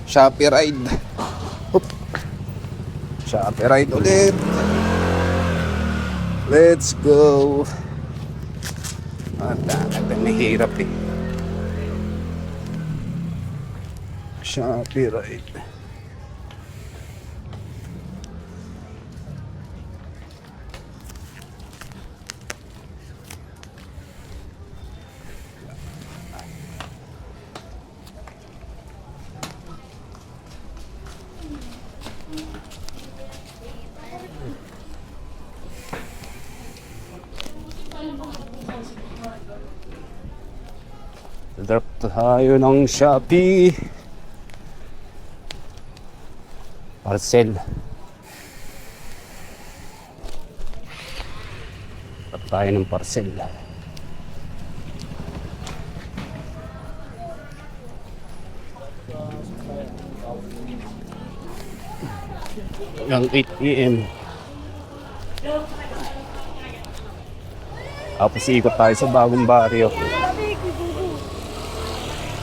Shopee ride. Oop. Shopee ride ulit. Let's go. Ito mahirap eh. Shopee ride. Drop tayo ng Shopee. Parcel. Drop tayo ng parcel. Yung 8 PM. Tapos ikot tayo sa bagong baryo.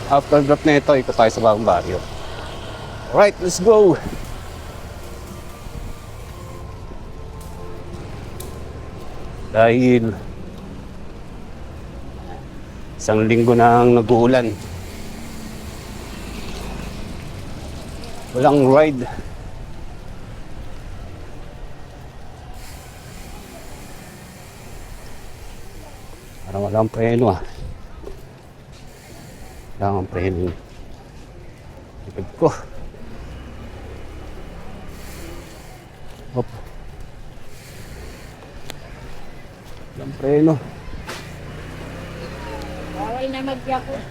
After drop na ito, ikot tayo sa bagong baryo. Alright, let's go! Dahil isang linggo nang nag-uulan. Walang ride. Parang walang preno ah. Kailangan preno. Likod ko. Hop. Walang preno. Bawal na magyakot.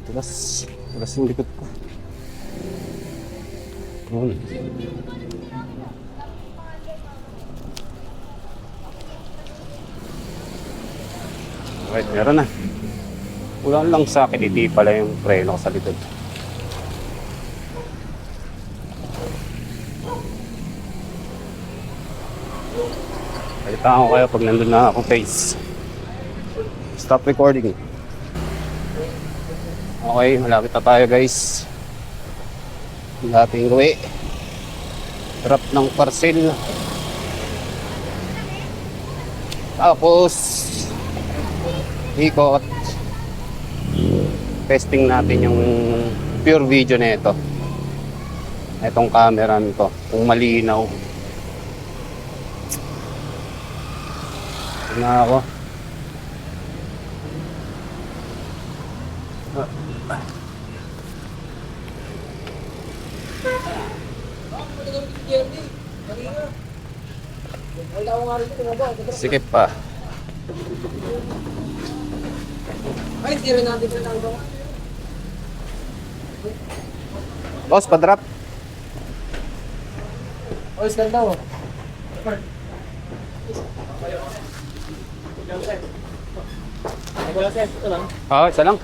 Tulas yung likod ko. Yun. Alright, meron na. Kulang lang sa akin, hindi pala yung preno sa likod. Kalitaan ko kayo pag nandun na akong face. Stop recording. Okay, malapit na tayo guys. Dating uwi. Drop ng parcel. Tapos ikot. Testing natin yung pure video na ito. Itong camera nito, kung malinaw. Tingnan ako. Sikip pa. Ay, tira natin sa tanggo. Boss, pa-drop. O, iskan daw. Oo, isa lang.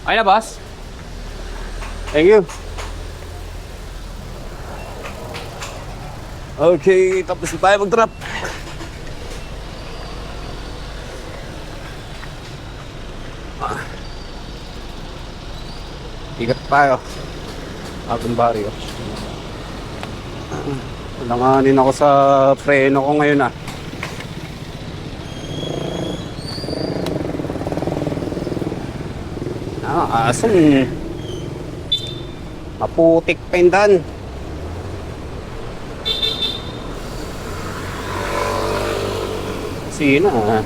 Ay na, boss. Thank you. Okay, tapos na tayo mag-drop. Ikat tayo. Bagong baryo. Langanin ako sa preno ko ngayon ah. Asan? Maputik pa yung daan. Sino ah?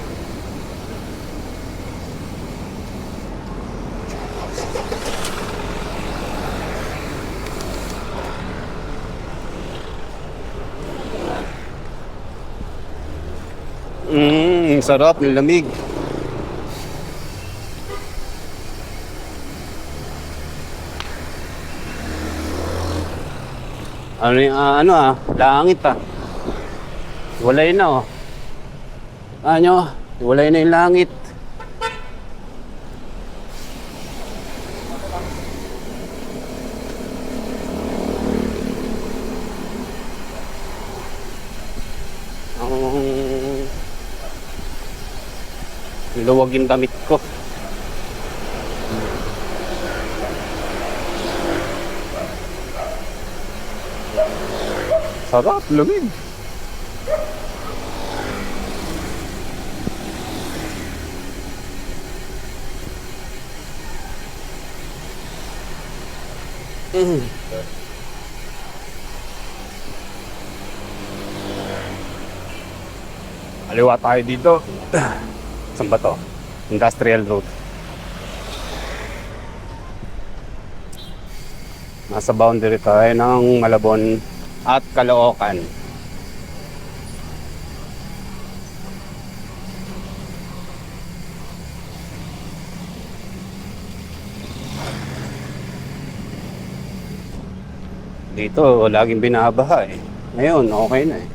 Sarap ng lamig. Ano yung langit ah. Walay na oh. Walay na yung langit. Luwag yung damit ko. Sarap, lumig. Kaliwa tayo dito. Saan ba to? Industrial Road. Nasa boundary tayo ng Malabon at Caloocan. Dito, laging binabaha eh. Ngayon, okay na eh.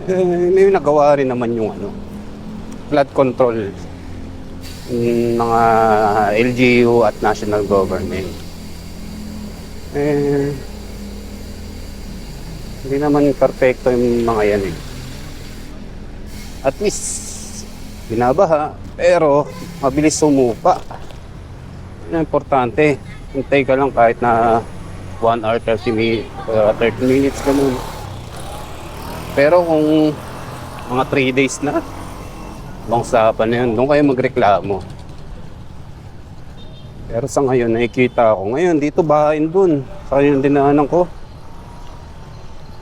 May nagawa rin naman yung flood control ng mga LGU at national government. Hindi naman perfecto yung mga yan eh. At least, binabaha, pero mabilis sumupa. Yan ang importante. Hintay ka lang kahit na 1 hour 30 minutes ganun. Pero kung mga 3 days na, bangsapan na yun, doon kayo magreklamo. Pero sa ngayon, nakikita ako. Ngayon, dito bahain dun. Sa yung dinaanan ko.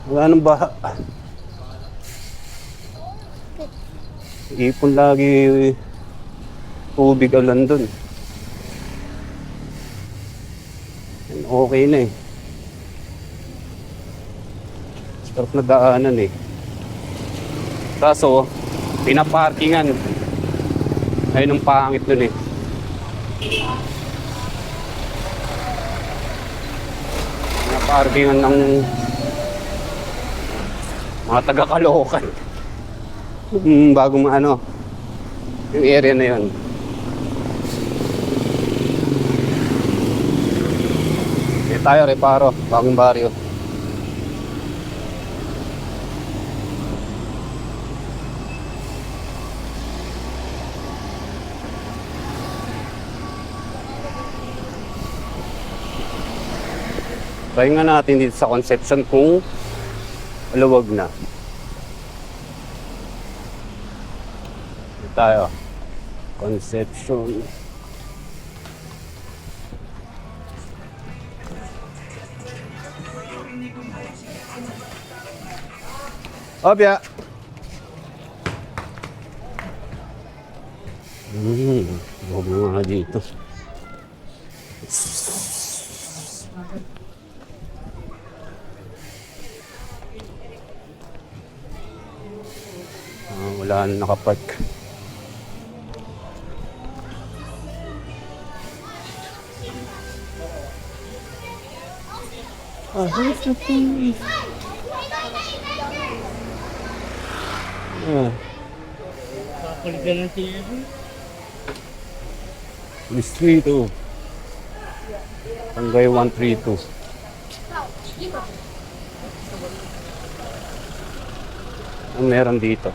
Wala nang baha. Ipon lagi tubig alan dun. Okay na eh. Sarap na daanan eh. Kaso, pinaparkingan. Ayun ang pangit dun eh. Pinaparkingan ng mga taga-Caloocan. Bagong yung area na yun. Dito tayo, Reparo, bagong baryo. Try nga natin dito sa Concepcion kung maluwag na. Dito tayo. Concepcion. Obya! Huwag mo nga dito. Wala na nakapark. Here's the thing. Kapalitan ng TV. Police 32. Tanggay 132. Ang meron dito?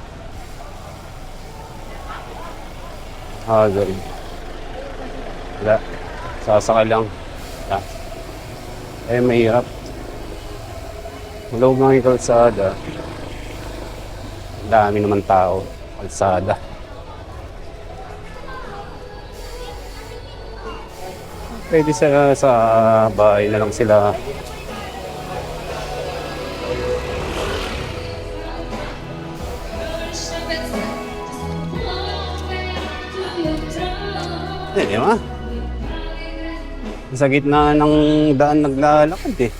Ganun. Wala. Sasakay lang. Wala. Mahirap. Malawag nga yung kalsada. Ang dami naman tao. Kalsada. Pwede sa bahay na lang sila. Di ba? Sa gitna ng daan naglalakad eh.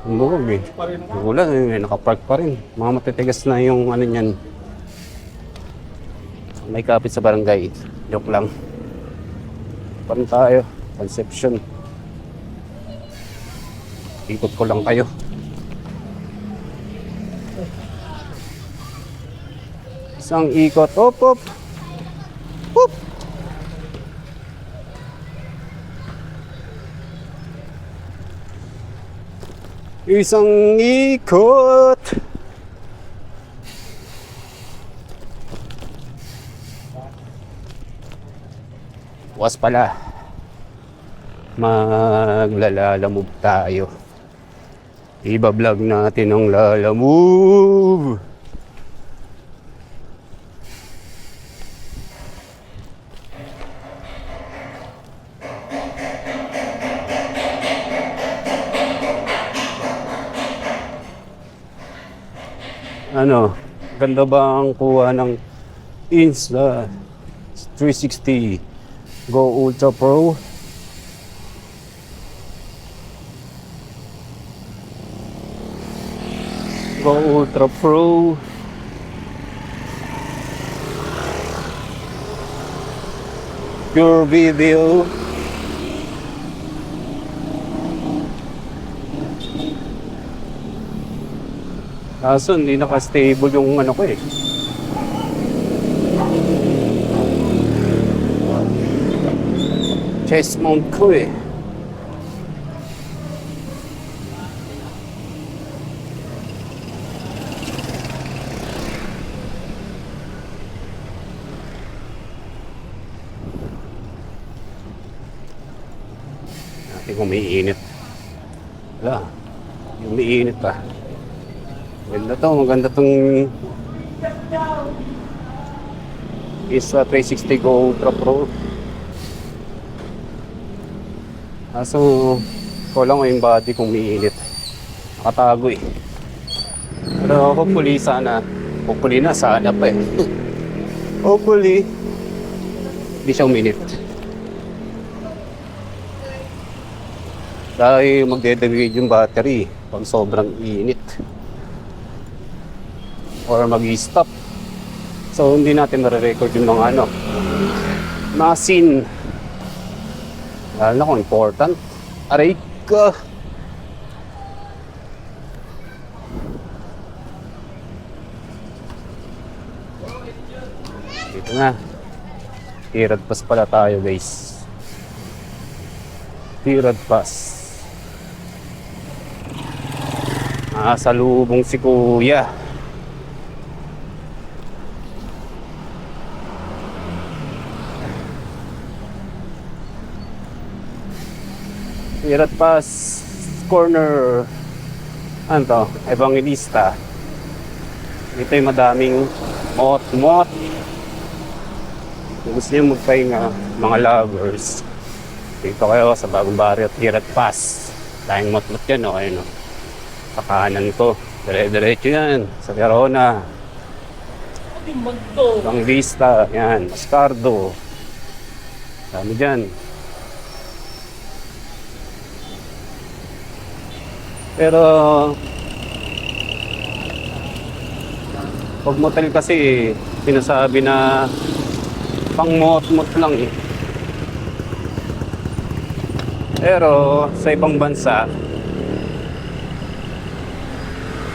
Ang bugog eh. Wala eh, nakapark pa rin. Mga matitigas na yung niyan. May kapit sa barangay. Joke lang. Paano tayo? Concepcion. Ikot ko lang kayo. Isang ikot. Hop, hop. Hop. Isang ikot. Was pala. Maglalalamove tayo. Iba-vlog natin ang lalamove. Ano, ganda ba ang kuha ng Insta 360 Go Ultra Pro? Go Ultra Pro. Pure video. Kaso hindi naka-stable yung ano ko eh. Chest mount ko eh. Natin kung may init. Wala. Yung may init pa. Maganda tong Insta 360 Go Ultra Pro. Kaso, ko lang yung body kung umiinit. Nakatago eh. Pero hopefully sana pa eh. Hopefully, hindi siya uminit. Dahil magde-degrade yung battery pag sobrang init. Or mag-i-stop. So, hindi natin nare-record yung mga mga scene. Lalo na kung important. Aray ka! Dito na. Tirad pass pala tayo, guys. Tirad pass. Salubong si Kuya. Tirad pass corner. Ano to? Evangelista. Dito yung madaming mot. Kung gusto nyo magpahinga, mga lovers, dito kayo sa Bagong Barrio, Tirad Pass. Dahil mot yan, o. Ayun, o. Sa kanan ko. Dire-diretso yan. Sa Verona. Evangelista. Yan. Mascardo. Dami dyan. Pero pag motel kasi sinasabi na pang mot-mot lang eh. Pero sa ibang bansa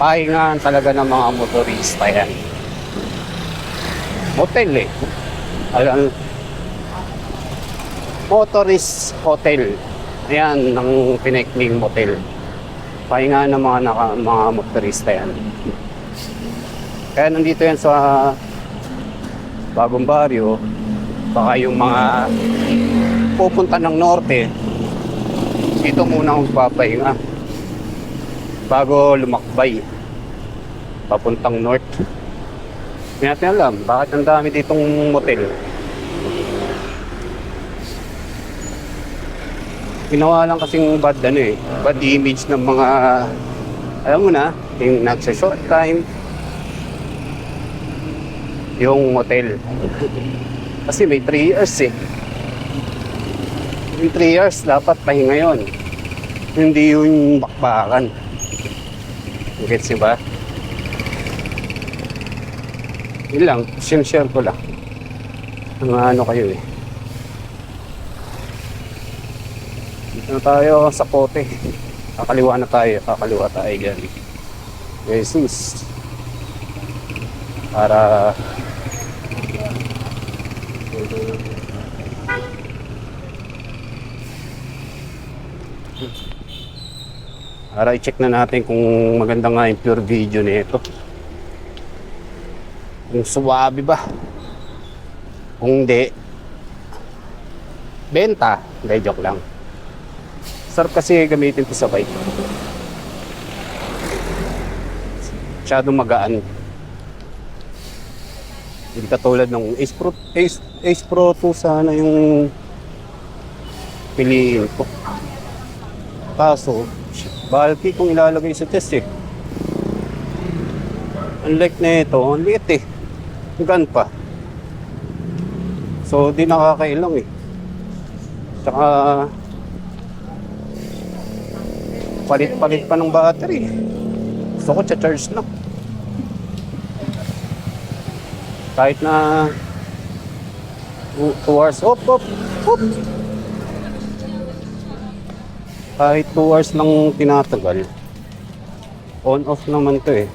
pahingahan talaga ng mga motorista yan. Motel eh. Alam, motorist hotel. Ayan ang pinekling motel. Pahinga ng mga motorista yan. Kaya nandito yan sa Bagong Barrio. Baka yung mga pupunta ng norte, dito muna magpapahinga bago lumakbay papuntang north. Hindi natin alam bakit ang dami ditong motel. Ginawa lang kasing bad image ng mga, alam mo na, yung nagsa-short time, yung motel. Kasi may 3 years eh. Yung 3 years, dapat pahinga yun. Hindi yung bakbakan. Gets ba? Yun lang, share ko lang. Ano kayo eh. Dito na tayo sa Pote. Kakaliwa tayo dyan. Jesus. Para Para i-check na natin kung maganda nga yung pure video nito. Kung suwabe ba. Kung hindi, benta. Hindi, joke lang. Sarap kasi gamitin ito sa bike. Masyadong magaan. Hindi katulad ng Ace Pro 2 sana yung piliin ko. Kaso, bulky kung ilalagay sa test eh. Unlike na ito, ang liit eh. Gan pa. So, di nakakailang eh. Tsaka, palit-palit pa ng battery. Gusto ko charge na. Kahit na 2 hours, op. Kahit 2 hours lang tinatagal, on off naman to eh.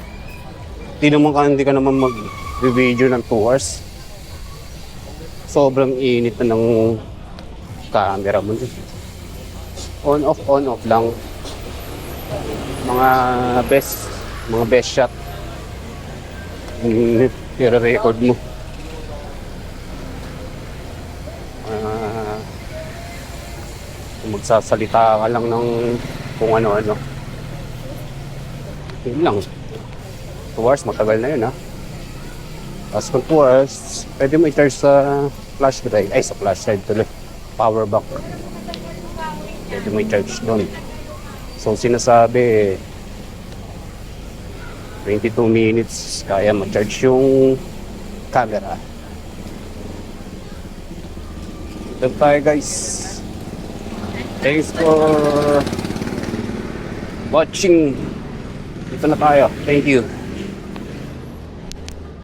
Hindi ka naman mag-video ng 2 hours. Sobrang init na ng camera mo. On off lang. Mga best shot. I-record mo. Kung magsasalita ka lang ng kung ano-ano. Yun lang. 2 hours, matagal na yun ha. Tapos kung 2 hours, pwede mo i-charge sa flash drive. Ay, sa flash drive tuloy. Power bank. Pwede mo i-charge doon. So, sinasabi, 22 minutes kaya ma-charge yung camera. Ito tayo guys. Thanks for watching. Ito na tayo. Thank you.